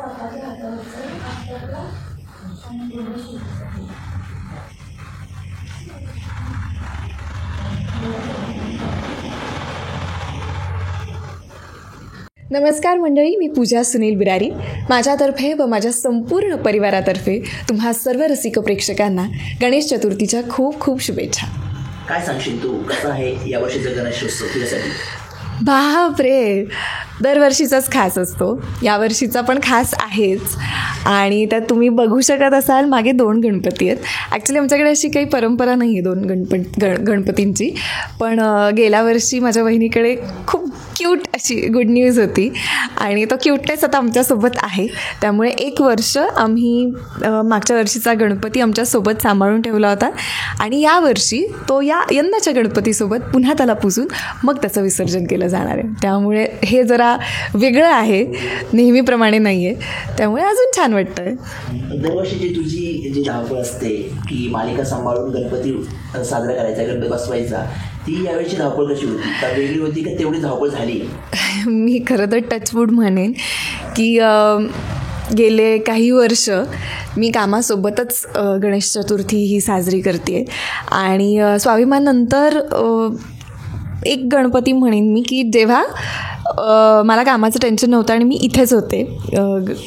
नमस्कार मंडळी, मी पूजा सुनील बिरारी. माझ्यातर्फे व माझ्या संपूर्ण परिवारातर्फे तुम्हा सर्व रसिक प्रेक्षकांना गणेश चतुर्थीच्या खूप खूप शुभेच्छा. काय सांगशील तू, कसा आहे यावर्षीचा गणेशोत्सव तुझ्यासाठी? बापरे, दरवर्षीचाच खास असतो, यावर्षीचा पण खास आहेच. आणि त्यात तुम्ही बघू शकत असाल मागे 2 गणपती आहेत. ॲक्च्युली आमच्याकडे अशी काही परंपरा नाही आहे 2 गणपतींची, पण गेल्या वर्षी माझ्या बहिणीकडे खूप क्यूट अशी गुड न्यूज होती आणि तो क्यूटनेस आता आमच्यासोबत आहे. त्यामुळे 1 वर्ष आम्ही मागच्या वर्षीचा गणपती आमच्यासोबत सांभाळून ठेवला होता आणि यावर्षी तो यंदाच्या गणपतीसोबत पुन्हा त्याला पुसून मग त्याचं विसर्जन केलं जाणार आहे. त्यामुळे हे जरा वेगळं आहे, नेहमीप्रमाणे नाही आहे, त्यामुळे अजून छान वाटतं आहे. दरवर्षीची तुझी जी धावपळ असते की मालिका सांभाळून गणपती साजरा करायचा, गणपती बसवायचा, ती यावेळीची धावपळ कशी होती? का वेगळी होती का तेवढी धावपळ झाली? मी खरं तर टचवूड म्हणेन की गेले काही वर्ष मी कामासोबतच गणेश चतुर्थी ही साजरी करते आहे. आणि स्वाभिमाननंतर एक गणपती म्हणेन मी की जेव्हा मला कामाचं टेन्शन नव्हतं आणि मी इथेच होते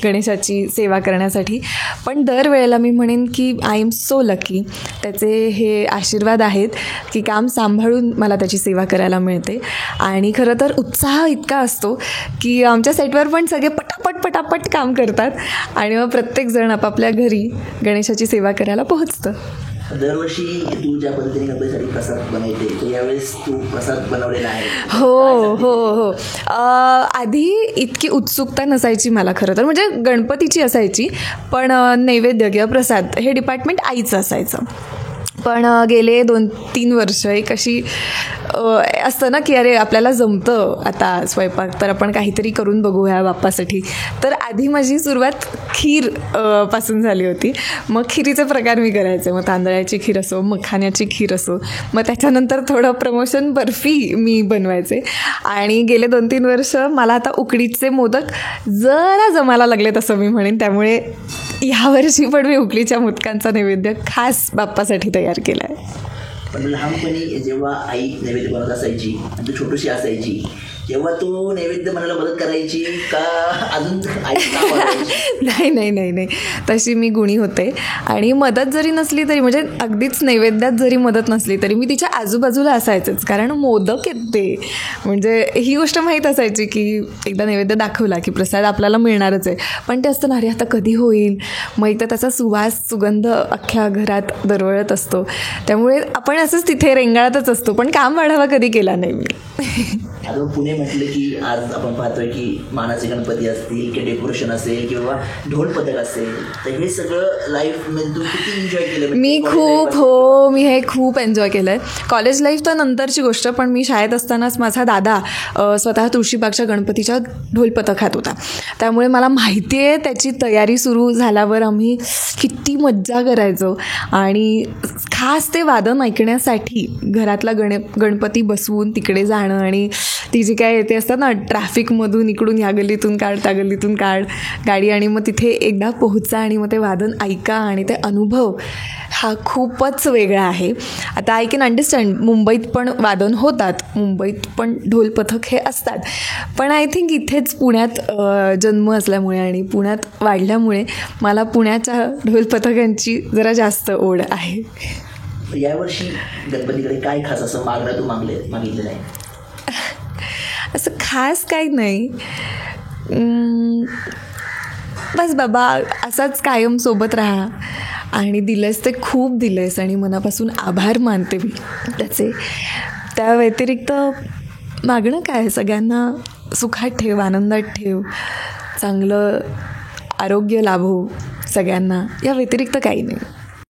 गणेशाची सेवा करण्यासाठी, पण दरवेळेला मी म्हणेन की आय एम सो लकी. त्याचे हे आशीर्वाद आहेत की काम सांभाळून मला त्याची सेवा करायला मिळते. आणि खरं तर उत्साह इतका असतो की आमच्या सेटवर पण सगळे पटापट काम करतात आणि मग प्रत्येकजण आपापल्या घरी गणेशाची सेवा करायला पोहोचतं. दरवर्षी तू ज्या पद्धतीने गणपतीसाठी प्रसाद बनवते, तर यावेळेस तू प्रसाद बनवलेला आहे? हो. आधी इतकी उत्सुकता नसायची मला खरं तर, म्हणजे गणपतीची असायची, पण नैवेद्य किंवा प्रसाद हे डिपार्टमेंट आईचं असायचं. पण गेले 2-3 वर्ष एक अशी असतं ना की अरे आपल्याला जमतं आता स्वयंपाक, तर आपण काहीतरी करून बघूया बाप्पासाठी. तर आधी माझी सुरुवात खीर पासून झाली होती. मग खिरीचे प्रकार मी करायचे, मग तांदळाची खीर असो, मखाण्याची खीर असो, मग त्याच्यानंतर थोडं प्रमोशन बर्फी मी बनवायचे. आणि गेले 2-3 वर्ष मला आता उकडीचे मोदक जरा जमायला लागले तसं मी म्हणेन. त्यामुळे यावर्षी पण मी उकडीच्या मोदकांचा नैवेद्य खास बाप्पासाठी तयार केला आहे. पण लहानपणी जेव्हा आई नैवेद्य बनवत असायची आणि तू छोटीशी असायची, तेव्हा तू नैवेद्य बनायला मदत करायची का अजून आई? नाही, तशी मी गुणी होते. आणि मदत जरी नसली तरी, म्हणजे अगदीच नैवेद्यात जरी मदत नसली तरी मी तिच्या आजूबाजूला असायचंच, कारण मोदक येते. म्हणजे ही गोष्ट माहीत असायची की एकदा नैवेद्य दाखवला की प्रसाद आपल्याला मिळणारच आहे. पण ते असतं ना, अरे आता कधी होईल, मग एकदा त्याचा सुगंध अख्ख्या घरात दरवळत असतो. त्यामुळे आपण असंच तिथे रेंगाळतच असतो, पण काम वाढावा कधी केला नाही मी. आता पुणे म्हटलं की आज आपण पाहतोय की मानाचे गणपती असतील किंवा डेकोरेशन असेल किंवा ढोल पथक असेल, तर हे सगळं लाईफमध्ये तू किती एन्जॉय केलं? मी हे खूप एन्जॉय केलं आहे. कॉलेज लाईफ तर नंतरची गोष्ट, पण मी शाळेत असतानाच माझा दादा स्वतः तुळशीबागच्या गणपतीच्या ढोल पथकात होता. त्यामुळे मला माहिती आहे त्याची तयारी सुरू झाल्यावर आम्ही किती मज्जा करायचो. आणि खास ते वादन ऐकण्यासाठी घरातला गणपती बसवून तिकडे जाणं, आणि ती जी काय येते असतात ना ट्रॅफिकमधून, इकडून ह्या गल्लीतून काढ त्या गल्लीतून काढ गाडी, आणि मग तिथे एकदा पोहोचा आणि मग ते वादन ऐका आणि ते अनुभव हा खूपच वेगळा आहे. आता आय कॅन अंडरस्टँड, मुंबईत पण वादन होतात, मुंबईत पण ढोल पथक हे असतात, पण आय थिंक इथेच पुण्यात जन्म असल्यामुळे आणि पुण्यात वाढल्यामुळे मला पुण्याच्या ढोल पथकांची जरा जास्त ओढ आहे. यावर्षी गणपतीकडे काय खास असं मागणं तू मागितलेलं आहे? असं खास काही नाही, बस बाबा असाच कायम सोबत राहा, आणि दिलंस ते खूप दिलंस आणि मनापासून आभार मानते मी त्याचे. त्या व्यतिरिक्त मागणं काय, सगळ्यांना सुखात ठेव, आनंदात ठेव, चांगलं आरोग्य लाभो सगळ्यांना, या व्यतिरिक्त काही नाही.